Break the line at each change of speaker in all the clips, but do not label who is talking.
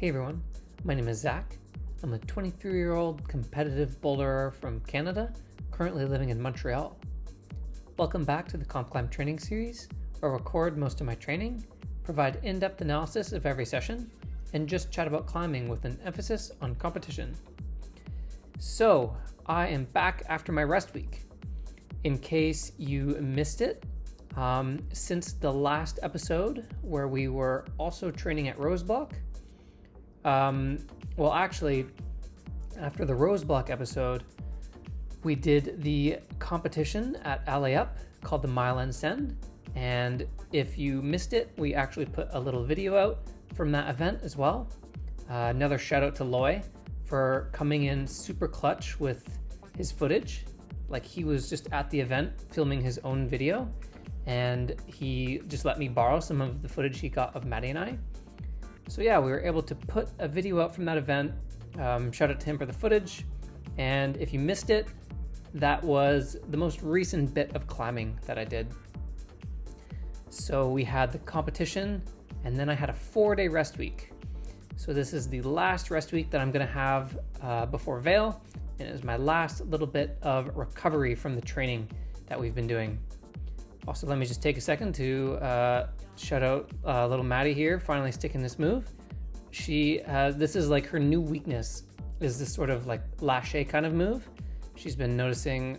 Hey everyone, my name is Zach. I'm a 23-year-old competitive boulderer from Canada, currently living in Montreal. Welcome back to the COMPCLIMB training series, where I record most of my training, provide in-depth analysis of every session, and just chat about climbing with an emphasis on competition. So, I am back after my rest week. In case you missed it, since the last episode where we were also training at Bloc, well, actually, after the Bloc episode, we did the competition at Alley Up called the Mile End Send. And if you missed it, we actually put a little video out from that event as well. Another shout out to Loy for coming in super clutch with his footage. Like, he was just at the event filming his own video, and he just let me borrow some of the footage he got of Maddie and I. So yeah, we were able to put a video out from that event. Shout out to him for the footage. And if you missed it, that was the most recent bit of climbing that I did. So we had the competition, and then I had a 4-day rest week. So this is the last rest week that I'm gonna have before Vail, and it is my last little bit of recovery from the training that we've been doing. Also, let me just take a second to shout out little Maddie here, finally sticking this move. This is like her new weakness, is this sort of like lâché kind of move. She's been noticing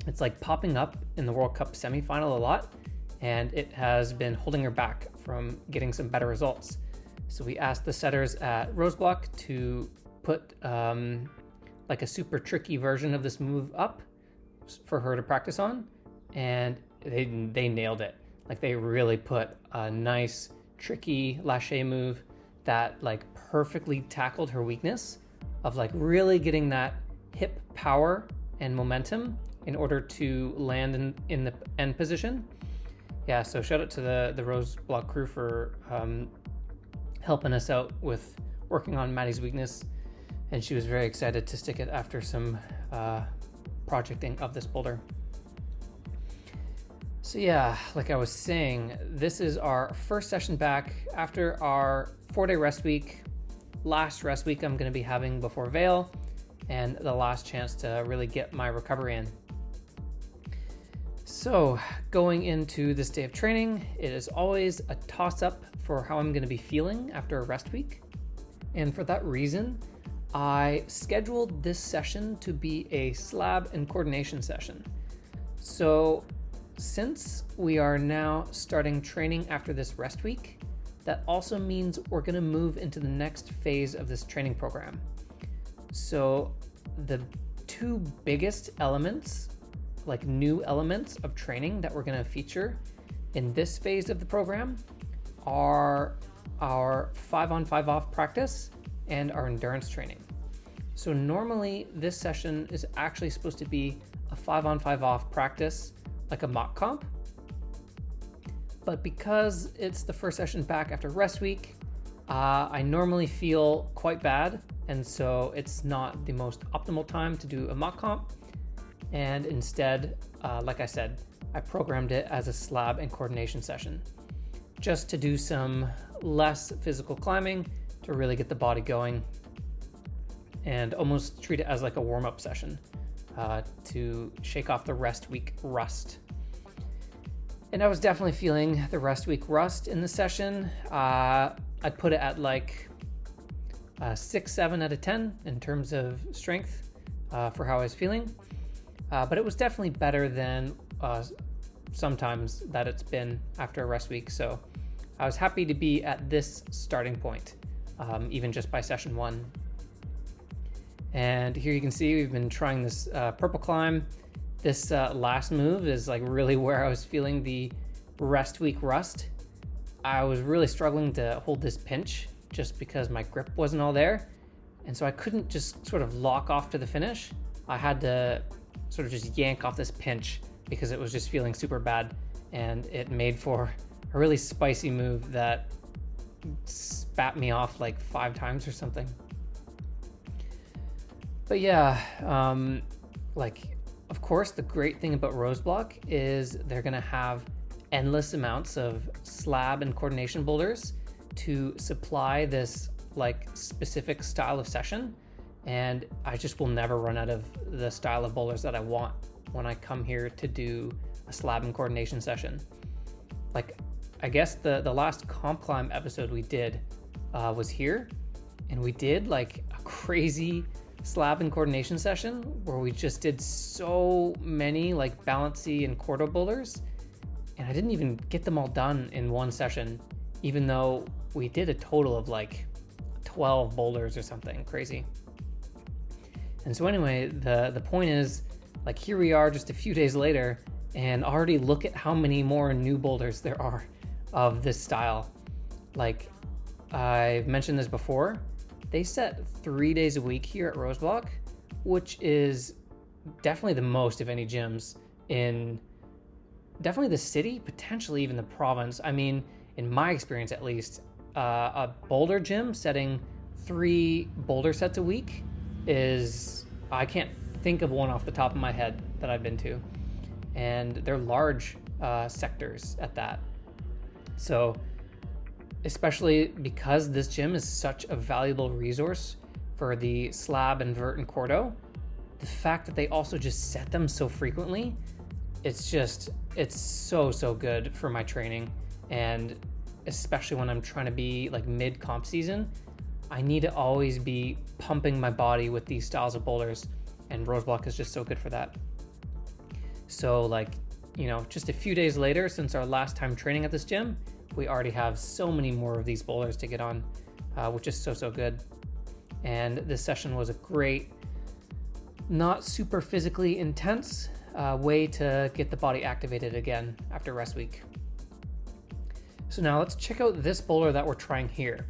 it's like popping up in the World Cup semifinal a lot, and it has been holding her back from getting some better results. So we asked the setters at Bloc to put like a super tricky version of this move up for her to practice on, and they nailed it. Like, they really put a nice tricky lâché move that like perfectly tackled her weakness of like really getting that hip power and momentum in order to land in the end position. Yeah, so shout out to the Bloc crew for helping us out with working on Maddie's weakness, and she was very excited to stick it after some projecting of this boulder. So yeah, like I was saying, this is our first session back after our 4-day rest week. Last rest week I'm going to be having before Vail, and the last chance to really get my recovery in. So going into this day of training, it is always a toss-up for how I'm going to be feeling after a rest week. And for that reason, I scheduled this session to be a slab and coordination session. So since we are now starting training after this rest week, that also means we're going to move into the next phase of this training program. So the two biggest elements, like new elements of training that we're going to feature in this phase of the program, are our 5-on 5-off practice and our endurance training. So normally this session is actually supposed to be a 5-on 5-off practice, like a mock comp. But because it's the first session back after rest week, I normally feel quite bad, and so it's not the most optimal time to do a mock comp. And instead, like I said, I programmed it as a slab and coordination session, just to do some less physical climbing to really get the body going, and almost treat it as like a warm-up session to shake off the rest week rust. And I was definitely feeling the rest week rust in the session. I'd put it at like 6-7 out of 10 in terms of strength for how I was feeling. But it was definitely better than sometimes that it's been after a rest week. So I was happy to be at this starting point, even just by session 1. And here you can see we've been trying this purple climb. This last move is like really where I was feeling the rest week rust. I was really struggling to hold this pinch just because my grip wasn't all there. And so I couldn't just sort of lock off to the finish. I had to sort of just yank off this pinch because it was just feeling super bad. And it made for a really spicy move that spat me off like 5 times or something. But yeah, of course, the great thing about Bloc is they're going to have endless amounts of slab and coordination boulders to supply this like specific style of session, and I just will never run out of the style of boulders that I want when I come here to do a slab and coordination session. Like, I guess the last COMPCLIMB episode we did was here, and we did like a crazy slab and coordination session where we just did so many like balancy and quarto boulders, and I didn't even get them all done in one session, even though we did a total of like 12 boulders or something crazy. And so anyway, the point is, like, here we are just a few days later, and already look at how many more new boulders there are of this style. Like, I've mentioned this before, they set 3 days a week here at Bloc, which is definitely the most of any gyms in definitely the city, potentially even the province. I mean, in my experience at least, a Boulder gym setting 3 boulder sets a week is, I can't think of one off the top of my head that I've been to. And they're large sectors at that. So, especially because this gym is such a valuable resource for the slab and vert and quarto, the fact that they also just set them so frequently, it's so good for my training. And especially when I'm trying to be like mid comp season, I need to always be pumping my body with these styles of boulders, and Bloc is just so good for that. So, like, you know, just a few days later since our last time training at this gym, we already have so many more of these boulders to get on, which is so good. And this session was a great, not super physically intense way to get the body activated again after rest week. So now let's check out this boulder that we're trying here.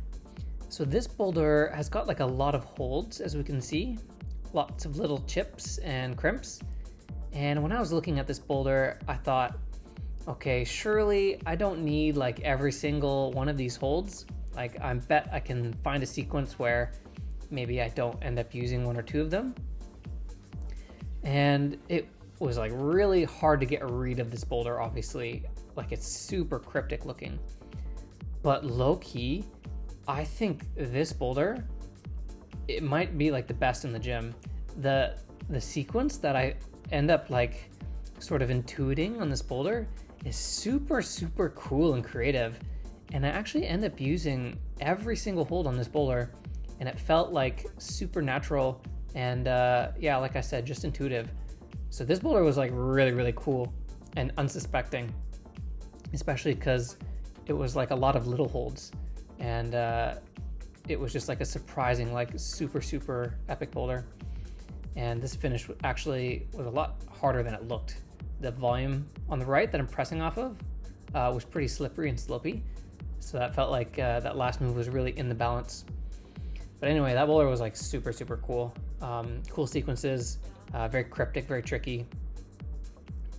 So this boulder has got like a lot of holds, as we can see, lots of little chips and crimps. And when I was looking at this boulder, I thought, okay, surely I don't need like every single one of these holds. Like, I bet I can find a sequence where maybe I don't end up using 1 or 2 of them. And it was like really hard to get a read of this boulder, obviously. Like, it's super cryptic looking. But low key, I think this boulder, it might be like the best in the gym. The sequence that I end up like sort of intuiting on this boulder is super cool and creative, and I actually end up using every single hold on this boulder, and it felt like super natural and yeah, like I said, just intuitive. So this boulder was like really cool and unsuspecting, especially because it was like a lot of little holds, and it was just like a surprising, like super epic boulder. And this finish actually was a lot harder than it looked. The volume on the right that I'm pressing off of was pretty slippery and slopey, so that felt like that last move was really in the balance. But anyway, that boulder was like super cool. Cool sequences, very cryptic, very tricky,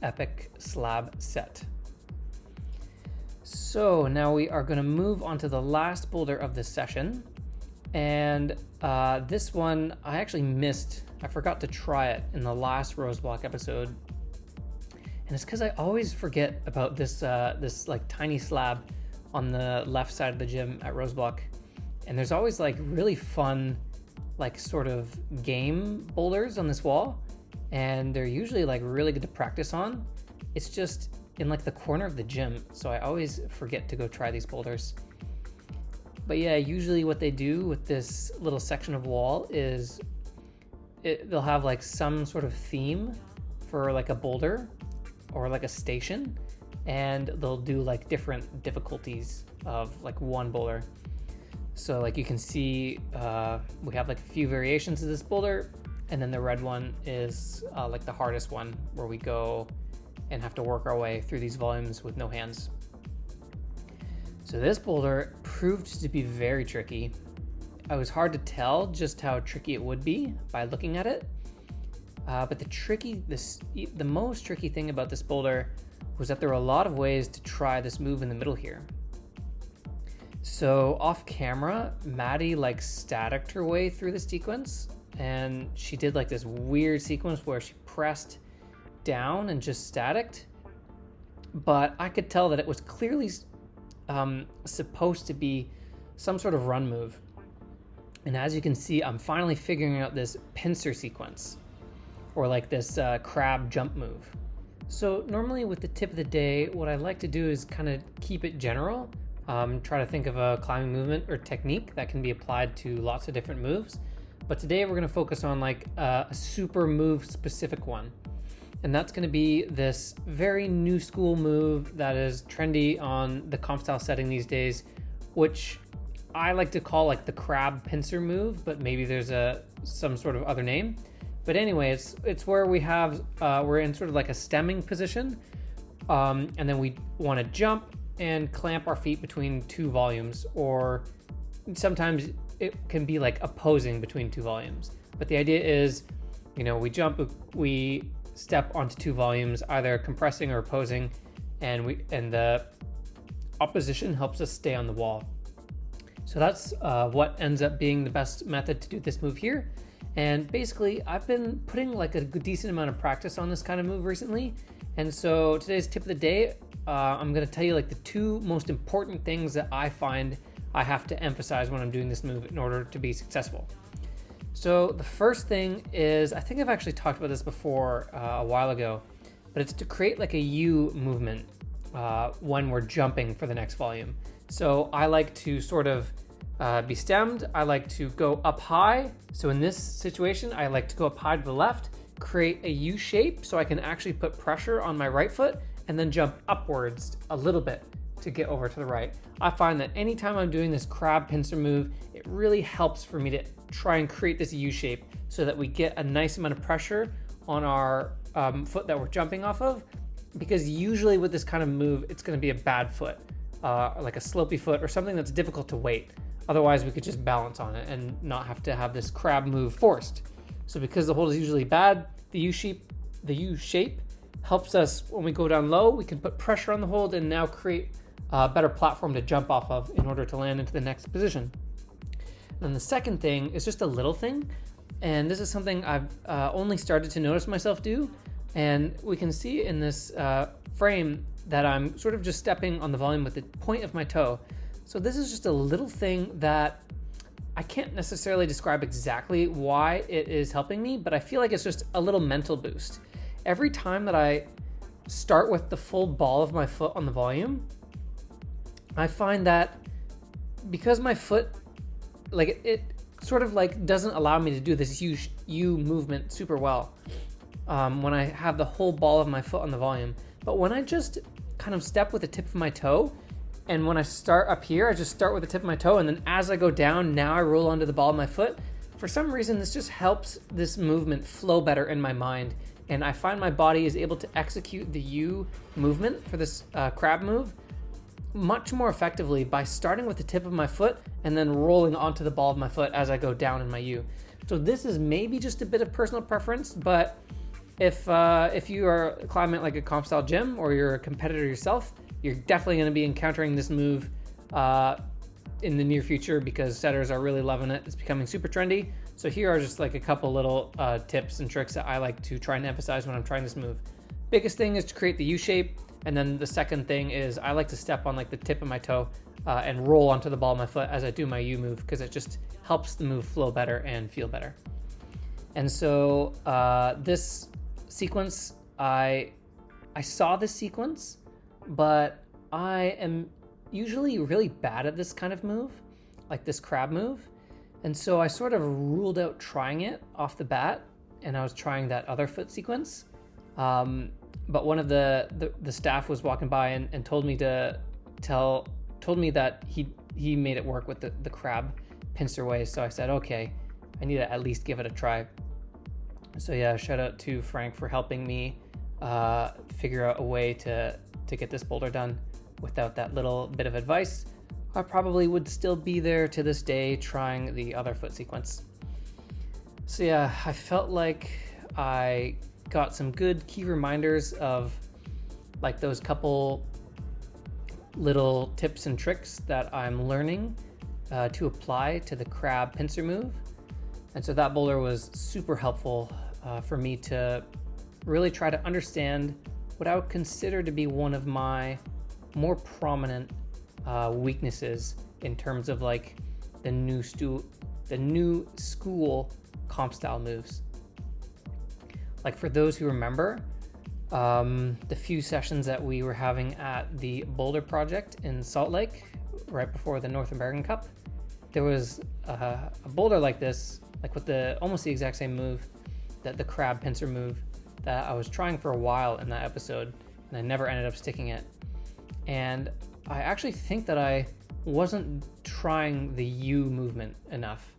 epic slab set. So now we are going to move on to the last boulder of this session, and this one I actually missed. I forgot to try it in the last Bloc episode, and it's because I always forget about this this like tiny slab on the left side of the gym at Bloc. And there's always like really fun, like sort of game boulders on this wall, and they're usually like really good to practice on. It's just in like the corner of the gym, so I always forget to go try these boulders. But yeah, usually what they do with this little section of wall is they'll have like some sort of theme for like a boulder or like a station, and they'll do like different difficulties of like one boulder. So like you can see we have like a few variations of this boulder, and then the red one is like the hardest one, where we go and have to work our way through these volumes with no hands. So this boulder proved to be very tricky. It was hard to tell just how tricky it would be by looking at it. But the most tricky thing about this boulder was that there were a lot of ways to try this move in the middle here. So off camera, Maddie like staticked her way through the sequence, and she did like this weird sequence where she pressed down and just staticked. But I could tell that it was clearly supposed to be some sort of run move. And as you can see, I'm finally figuring out this pincer sequence, or like this crab jump move. So normally with the tip of the day, what I like to do is kind of keep it general, try to think of a climbing movement or technique that can be applied to lots of different moves. But today we're going to focus on like a super move specific one. And that's going to be this very new school move that is trendy on the comp style setting these days, which I like to call like the crab pincer move, but maybe there's some sort of other name. But anyway, it's where we have, we're in sort of like a stemming position, and then we want to jump and clamp our feet between two volumes, or sometimes it can be like opposing between two volumes. But the idea is, we jump, we step onto two volumes, either compressing or opposing, and the opposition helps us stay on the wall. So that's what ends up being the best method to do this move here. And basically, I've been putting like a decent amount of practice on this kind of move recently. And so today's tip of the day, I'm going to tell you like the two most important things that I find I have to emphasize when I'm doing this move in order to be successful. So the first thing is, I think I've actually talked about this before a while ago, but it's to create like a U movement when we're jumping for the next volume. So I like to sort of be stemmed. I like to go up high. So in this situation, I like to go up high to the left, create a U shape so I can actually put pressure on my right foot, and then jump upwards a little bit to get over to the right. I find that anytime I'm doing this crab pincer move, it really helps for me to try and create this U shape so that we get a nice amount of pressure on our foot that we're jumping off of, because usually with this kind of move, it's going to be a bad foot, like a slopey foot or something that's difficult to weight. Otherwise, we could just balance on it and not have to have this crab move forced. So because the hold is usually bad, the U shape helps us when we go down low. We can put pressure on the hold and now create a better platform to jump off of in order to land into the next position. And the second thing is just a little thing, and this is something I've only started to notice myself do. And we can see in this frame that I'm sort of just stepping on the volume with the point of my toe. So this is just a little thing that I can't necessarily describe exactly why it is helping me, but I feel like it's just a little mental boost. Every time that I start with the full ball of my foot on the volume, I find that because my foot, like it sort of like doesn't allow me to do this U movement super well when I have the whole ball of my foot on the volume. But when I just kind of step with the tip of my toe, and when I start up here, I just start with the tip of my toe, and then as I go down, now I roll onto the ball of my foot. For some reason, this just helps this movement flow better in my mind, and I find my body is able to execute the U movement for this crab move much more effectively by starting with the tip of my foot and then rolling onto the ball of my foot as I go down in my U. So this is maybe just a bit of personal preference, but if you are climbing at like a comp style gym or you're a competitor yourself, you're definitely going to be encountering this move in the near future because setters are really loving it. It's becoming super trendy. So here are just like a couple little tips and tricks that I like to try and emphasize when I'm trying this move. Biggest thing is to create the U shape. And then the second thing is I like to step on like the tip of my toe and roll onto the ball of my foot as I do my U move, because it just helps the move flow better and feel better. And so this sequence, I saw this sequence, but I am usually really bad at this kind of move, like this crab move. And so I sort of ruled out trying it off the bat, and I was trying that other foot sequence. But one of the staff was walking by and told me that he made it work with the crab pincer way. So I said, okay, I need to at least give it a try. So yeah, shout out to Frank for helping me figure out a way to get this boulder done. Without that little bit of advice, I probably would still be there to this day trying the other foot sequence. So yeah, I felt like I got some good key reminders of like those couple little tips and tricks that I'm learning to apply to the crab pincer move. And so that boulder was super helpful for me to really try to understand what I would consider to be one of my more prominent weaknesses in terms of like the new school comp style moves. Like for those who remember, the few sessions that we were having at the Boulder project in Salt Lake right before the North American Cup, there was a boulder like this, like with almost the exact same move, that the crab pincer move that I was trying for a while in that episode, and I never ended up sticking it. And I actually think that I wasn't trying the U movement enough.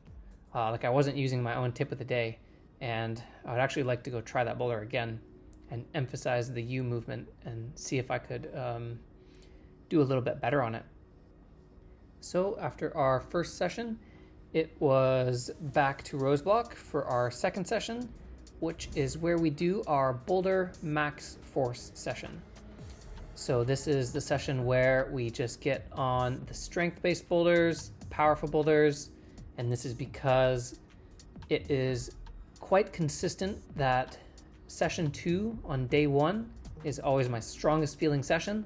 Like I wasn't using my own tip of the day, and I would actually like to go try that boulder again and emphasize the U movement and see if I could do a little bit better on it. So after our first session, it was back to Rose Block for our second session, which is where we do our Boulder Max Force session. So this is the session where we just get on the strength-based boulders, powerful boulders, and this is because it is quite consistent that session 2 on day 1 is always my strongest feeling session.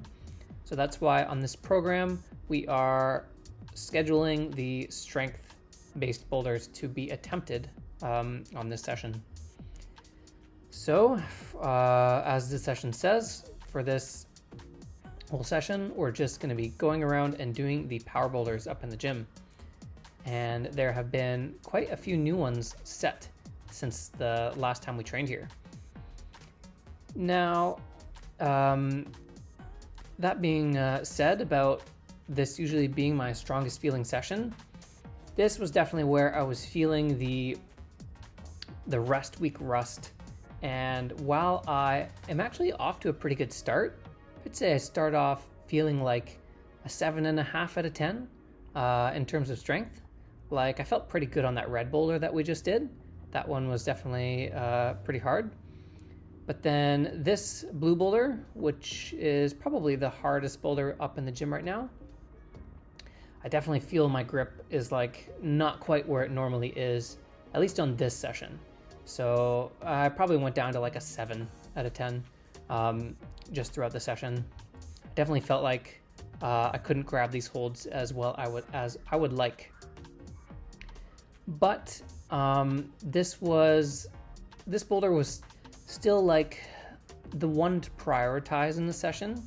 So that's why on this program we are scheduling the strength-based boulders to be attempted on this session. So as the session says, for this whole session we're just going to be going around and doing the power boulders up in the gym, and there have been quite a few new ones set since the last time we trained here. Now that being said about this usually being my strongest feeling session, this was definitely where I was feeling the rest week rust. And while I am actually off to a pretty good start, I'd say I start off feeling like a 7.5 out of 10 in terms of strength. Like I felt pretty good on that red boulder that we just did. That one was definitely pretty hard. But then this blue boulder, which is probably the hardest boulder up in the gym right now, I definitely feel my grip is like not quite where it normally is, at least on this session. So I probably went down to like a 7 out of 10 just throughout the session. I definitely felt like I couldn't grab these holds as well as I would like. But this boulder was still like the one to prioritize in the session.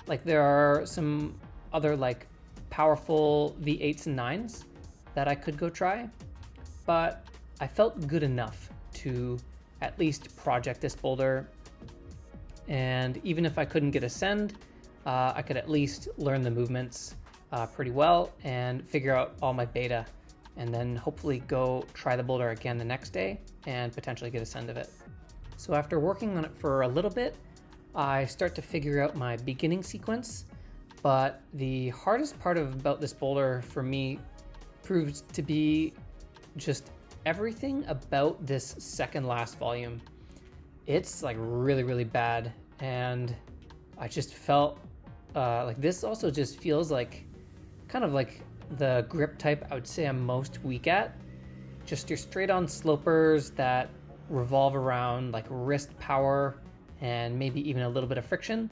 Like there are some other like powerful V8s and 9s that I could go try, but I felt good enough to at least project this boulder. And even if I couldn't get a send, I could at least learn the movements pretty well and figure out all my beta, and then hopefully go try the boulder again the next day and potentially get a send of it. So after working on it for a little bit, I start to figure out my beginning sequence, but the hardest part about this boulder for me proved to be just everything about this second last volume. It's like really, really bad, and I just felt like this also just feels like kind of like the grip type I would say I'm most weak at. Just your straight on slopers that revolve around like wrist power and maybe even a little bit of friction.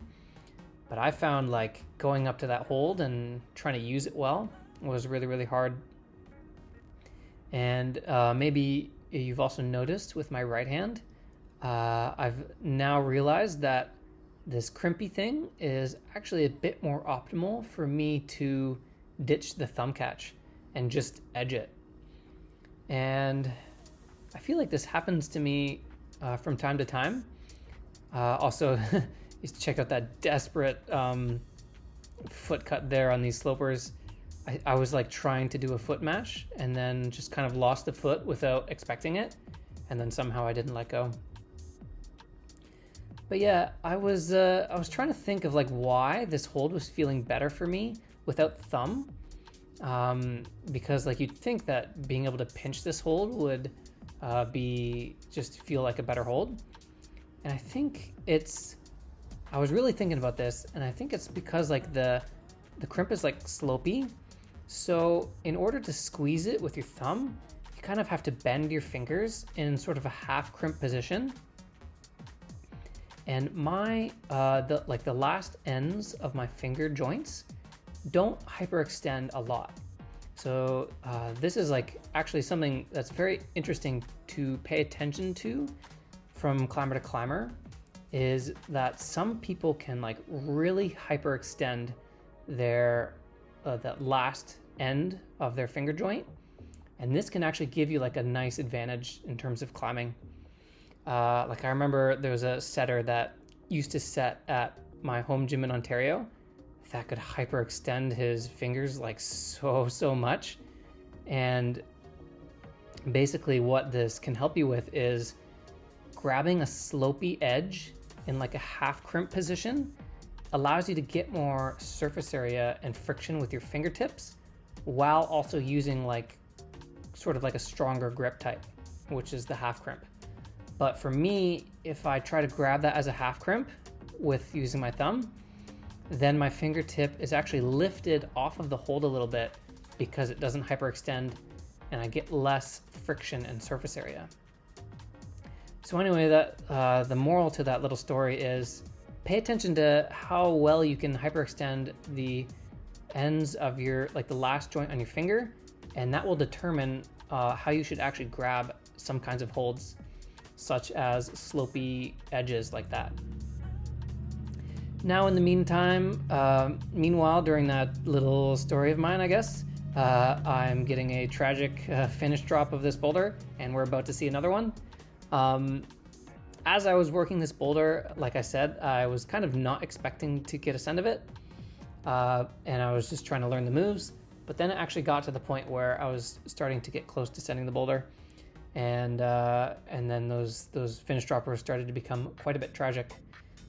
But I found like going up to that hold and trying to use it well was really, really hard. And maybe you've also noticed with my right hand, I've now realized that this crimpy thing is actually a bit more optimal for me to ditch the thumb catch and just edge it. And I feel like this happens to me from time to time. Also, you should check out that desperate foot cut there on these slopers. I was like trying to do a foot match and then just kind of lost the foot without expecting it, and then somehow I didn't let go. But yeah, I was trying to think of like why this hold was feeling better for me without thumb, because like you'd think that being able to pinch this hold would just feel like a better hold. And I was really thinking about this, and I think it's because like the crimp is like slopey. So in order to squeeze it with your thumb, you kind of have to bend your fingers in sort of a half crimp position. And the last ends of my finger joints don't hyperextend a lot. So this is like actually something that's very interesting to pay attention to from climber to climber, is that some people can like really hyperextend their that last end of their finger joint, and this can actually give you like a nice advantage in terms of climbing. Like I remember there was a setter that used to set at my home gym in Ontario that could hyperextend his fingers like so much. And basically what this can help you with is grabbing a slopey edge in like a half crimp position allows you to get more surface area and friction with your fingertips while also using like sort of like a stronger grip type, which is the half crimp. But for me, if I try to grab that as a half crimp with using my thumb, then my fingertip is actually lifted off of the hold a little bit because it doesn't hyperextend and I get less friction and surface area. So anyway, that the moral to that little story is pay attention to how well you can hyperextend the ends of your, like the last joint on your finger, and that will determine how you should actually grab some kinds of holds, such as slopey edges like that. Now in the meantime, meanwhile, during that little story of mine, I guess, I'm getting a tragic finish drop of this boulder, and we're about to see another one. As I was working this boulder, like I said, I was kind of not expecting to get a send of it, and I was just trying to learn the moves, but then it actually got to the point where I was starting to get close to sending the boulder, and then those finish droppers started to become quite a bit tragic.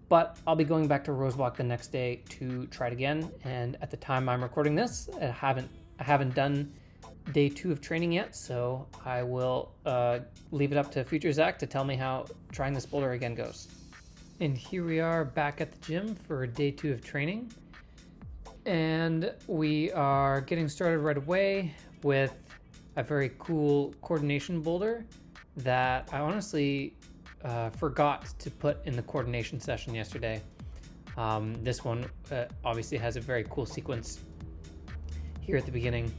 But I'll be going back to Rose Block the next day to try it again, and at the time I'm recording this, I haven't done day 2 of training yet, so I will leave it up to future Zach to tell me how trying this boulder again goes. And here we are back at the gym for day 2 of training, and we are getting started right away with a very cool coordination boulder that I honestly forgot to put in the coordination session yesterday. This one obviously has a very cool sequence here at the beginning.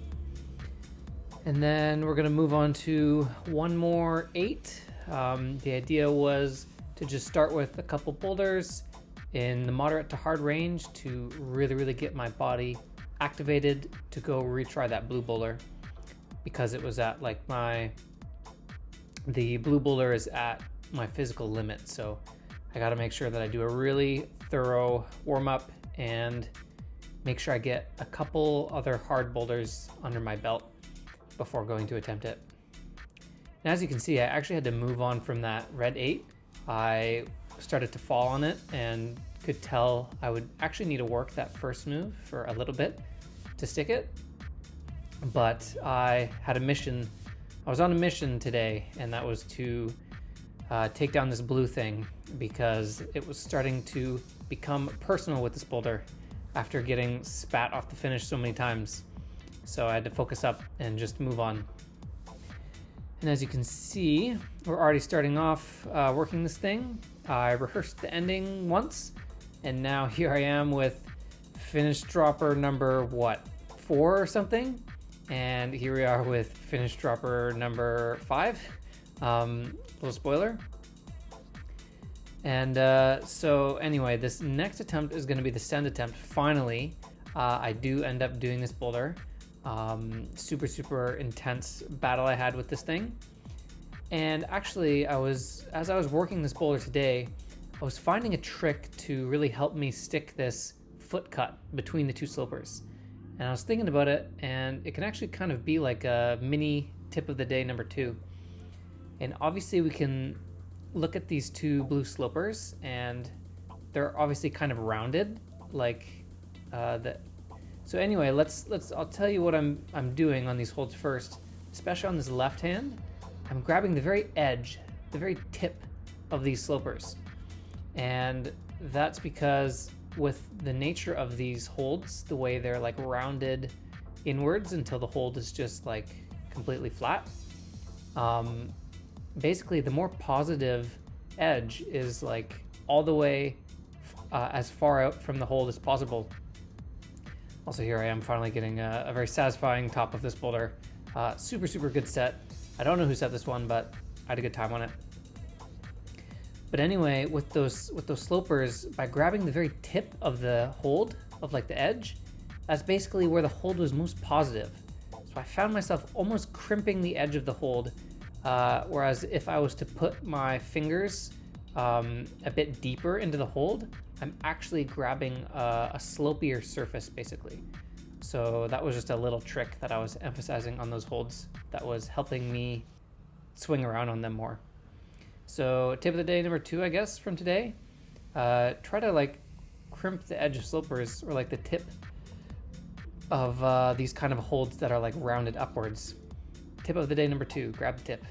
And then we're gonna move on to one more 8. The idea was to just start with a couple boulders in the moderate to hard range to really get my body activated to go retry that blue boulder, because it was at like the blue boulder is at my physical limit. So I got to make sure that I do a really thorough warm up and make sure I get a couple other hard boulders under my belt before going to attempt it. And as you can see, I actually had to move on from that red 8. I started to fall on it and could tell I would actually need to work that first move for a little bit to stick it. But I had a mission. I was on a mission today, and that was to take down this blue thing, because it was starting to become personal with this boulder after getting spat off the finish so many times. So I had to focus up and just move on. And as you can see, we're already starting off working this thing. I rehearsed the ending once, and now here I am with finish dropper number 4 or something, and here we are with finish dropper number 5. Little spoiler. And so anyway, this next attempt is going to be the send attempt. Finally, I do end up doing this boulder. Super intense battle I had with this thing. And actually, as I was working this boulder today, I was finding a trick to really help me stick this foot cut between the 2 slopers. And I was thinking about it, and it can actually kind of be like a mini tip of the day number 2. And obviously we can look at these 2 blue slopers, and they're obviously kind of rounded like that. So anyway, I'll tell you what I'm doing on these holds first, especially on this left hand. I'm grabbing the very edge, the very tip of these slopers. And that's because with the nature of these holds, the way they're like rounded inwards until the hold is just like completely flat, basically the more positive edge is like all the way as far out from the hold as possible. Also here I am finally getting a very satisfying top of this boulder. Super, super good set. I don't know who set this one, but I had a good time on it. But anyway, with those slopers, by grabbing the very tip of the hold, of like the edge, that's basically where the hold was most positive. So I found myself almost crimping the edge of the hold, whereas if I was to put my fingers a bit deeper into the hold, I'm actually grabbing a slopier surface basically. So that was just a little trick that I was emphasizing on those holds that was helping me swing around on them more. So tip of the day number 2, I guess, from today, try to like crimp the edge of slopers, or like the tip of these kind of holds that are like rounded upwards. Tip of the day number 2, grab the tip.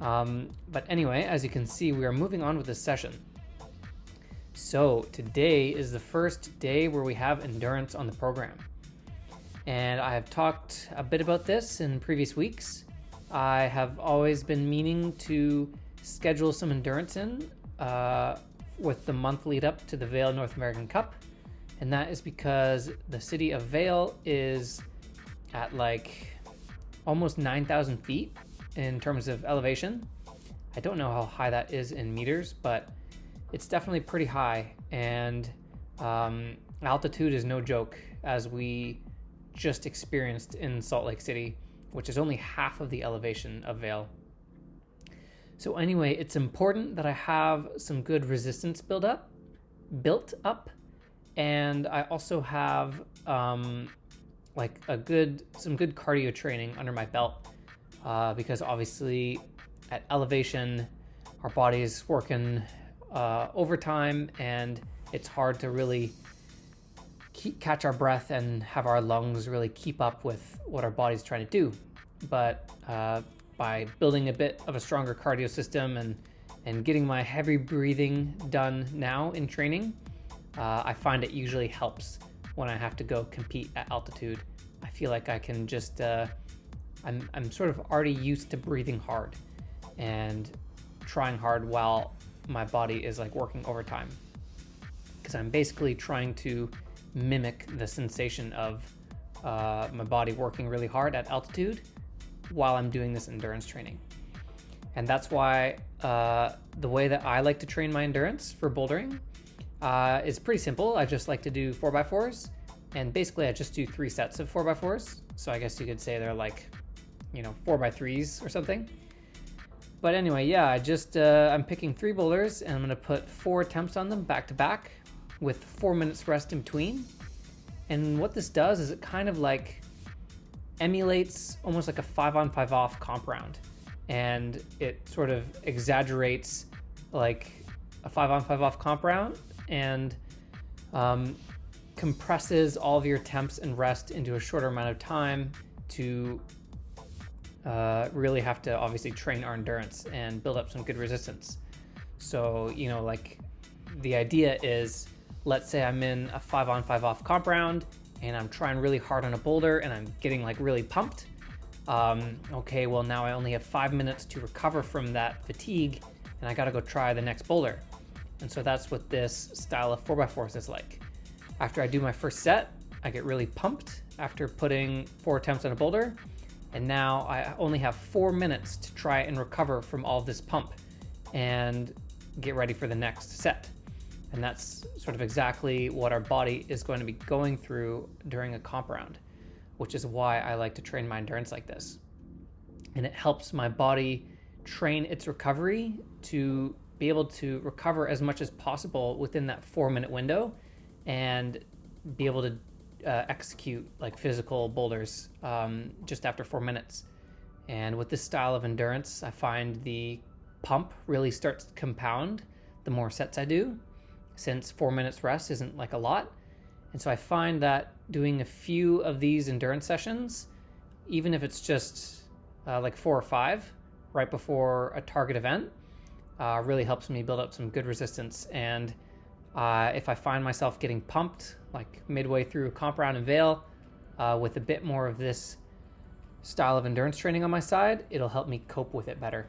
But anyway, as you can see, we are moving on with this session. So today is the first day where we have endurance on the program. And I have talked a bit about this in previous weeks. I have always been meaning to schedule some endurance in with the month lead up to the Vail North American Cup. And that is because the city of Vail is at like almost 9,000 feet in terms of elevation. I don't know how high that is in meters, but it's definitely pretty high, and altitude is no joke, as we just experienced in Salt Lake City, which is only half of the elevation of Vail. So anyway, it's important that I have some good resistance built up, and I also have like some good cardio training under my belt, because obviously at elevation, our body is working overtime, and it's hard to really catch our breath and have our lungs really keep up with what our body's trying to do. But by building a bit of a stronger cardio system and getting my heavy breathing done now in training, I find it usually helps when I have to go compete at altitude. I feel like I can just, I'm sort of already used to breathing hard and trying hard while my body is like working overtime, because I'm basically trying to mimic the sensation of my body working really hard at altitude while I'm doing this endurance training. And that's why the way that I like to train my endurance for bouldering is pretty simple. I just like to do 4x4s, and basically I just do 3 sets of 4x4s. So I guess you could say they're like, 4x3s or something. But anyway, yeah, I'm picking 3 boulders, and I'm gonna put 4 attempts on them back to back with 4 minutes rest in between. And what this does is it kind of like emulates almost like a 5-on 5-off comp round. And it sort of exaggerates like a 5-on 5-off comp round, and compresses all of your attempts and rest into a shorter amount of time to really have to obviously train our endurance and build up some good resistance. So, like the idea is, let's say I'm in a 5-on 5-off comp round and I'm trying really hard on a boulder and I'm getting like really pumped. Okay, well now I only have 5 minutes to recover from that fatigue, and I gotta go try the next boulder. And so that's what this style of 4x4s is like. After I do my first set, I get really pumped after putting 4 attempts on a boulder. And now I only have 4 minutes to try and recover from all of this pump and get ready for the next set. And that's sort of exactly what our body is going to be going through during a comp round, which is why I like to train my endurance like this. And it helps my body train its recovery to be able to recover as much as possible within that 4-minute window and be able to execute like physical boulders just after 4 minutes. And with this style of endurance, I find the pump really starts to compound the more sets I do, since 4 minutes rest isn't like a lot. And so I find that doing a few of these endurance sessions, even if it's just like 4 or 5 right before a target event, really helps me build up some good resistance. And if I find myself getting pumped like midway through a comp round in Vail with a bit more of this style of endurance training on my side, it'll help me cope with it better.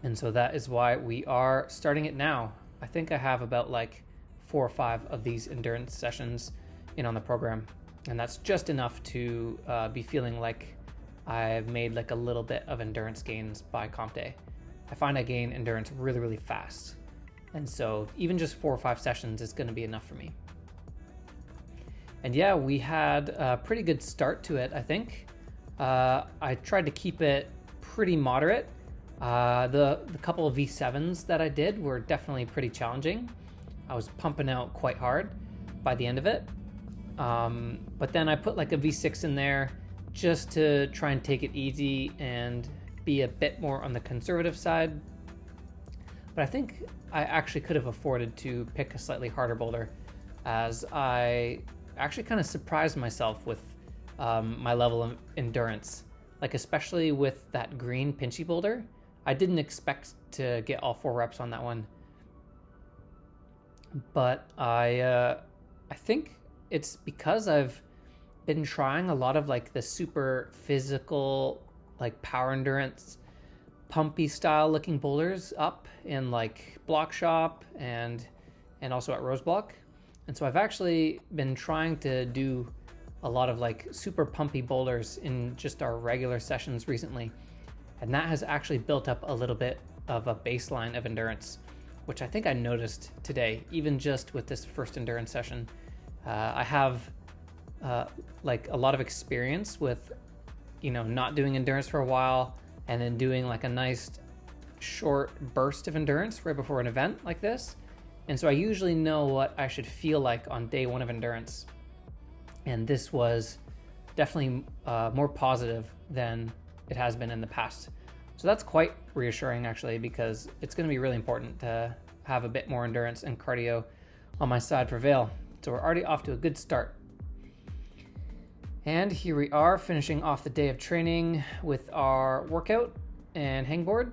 And so that is why we are starting it now. I think I have about like 4 or 5 of these endurance sessions in on the program. And that's just enough to be feeling like I've made like a little bit of endurance gains by comp day. I find I gain endurance really, really fast. And so even just 4 or 5 sessions is going to be enough for me. And yeah, we had a pretty good start to it, I think. I tried to keep it pretty moderate. The couple of V7s that I did were definitely pretty challenging. I was pumping out quite hard by the end of it. But then I put like a V6 in there just to try and take it easy and be a bit more on the conservative side. But I think I actually could have afforded to pick a slightly harder boulder, as I actually kind of surprised myself with my level of endurance. Like especially with that green pinchy boulder, I didn't expect to get all 4 reps on that one. But I think it's because I've been trying a lot of like the super physical, like power endurance, pumpy style looking boulders up in like Bloc shop and also at Bloc. And so I've actually been trying to do a lot of like super pumpy boulders in just our regular sessions recently. And that has actually built up a little bit of a baseline of endurance, which I think I noticed today, even just with this first endurance session. I have like a lot of experience with, not doing endurance for a while and then doing like a nice short burst of endurance right before an event like this. And so I usually know what I should feel like on day 1 of endurance. And this was definitely more positive than it has been in the past. So that's quite reassuring actually, because it's going to be really important to have a bit more endurance and cardio on my side for Vail. So we're already off to a good start. And here we are finishing off the day of training with our workout and hangboard.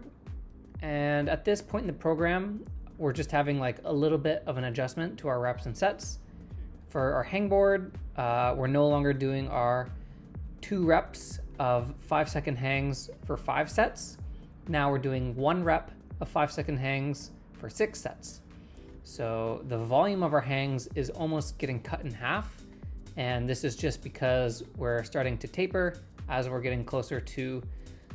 And at this point in the program, we're just having like a little bit of an adjustment to our reps and sets. For our hangboard, we're no longer doing our 2 reps of 5-second hangs for 5 sets. Now we're doing 1 rep of 5-second hangs for 6 sets. So the volume of our hangs is almost getting cut in half. And this is just because we're starting to taper as we're getting closer to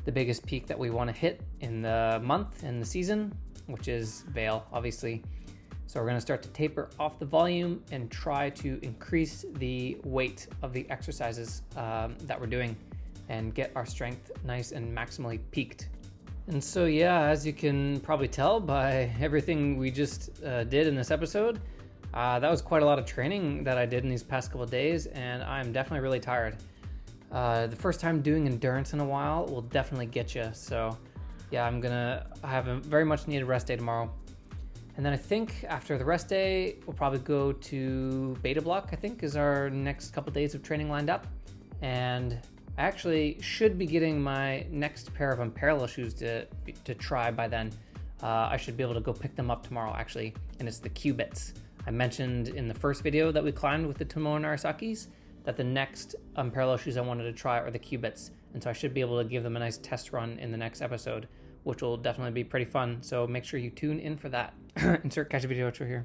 the biggest peak that we want to hit in the month and the season, which is Vail, obviously. So we're going to start to taper off the volume and try to increase the weight of the exercises that we're doing and get our strength nice and maximally peaked. And so yeah, as you can probably tell by everything we just did in this episode, that was quite a lot of training that I did in these past couple of days, and I'm definitely really tired. The first time doing endurance in a while will definitely get you. So yeah, I have a very much needed rest day tomorrow. And then I think after the rest day, we'll probably go to Beta Bloc, I think, is our next couple of days of training lined up. And I actually should be getting my next pair of unparalleled shoes to try by then. I should be able to go pick them up tomorrow, actually, and it's the Cubits. I mentioned in the first video that we climbed with the Tomoe Narasakis that the next unparalleled shoes I wanted to try are the Cubits, and so I should be able to give them a nice test run in the next episode, which will definitely be pretty fun, so make sure you tune in for that. Insert catch a video outro here.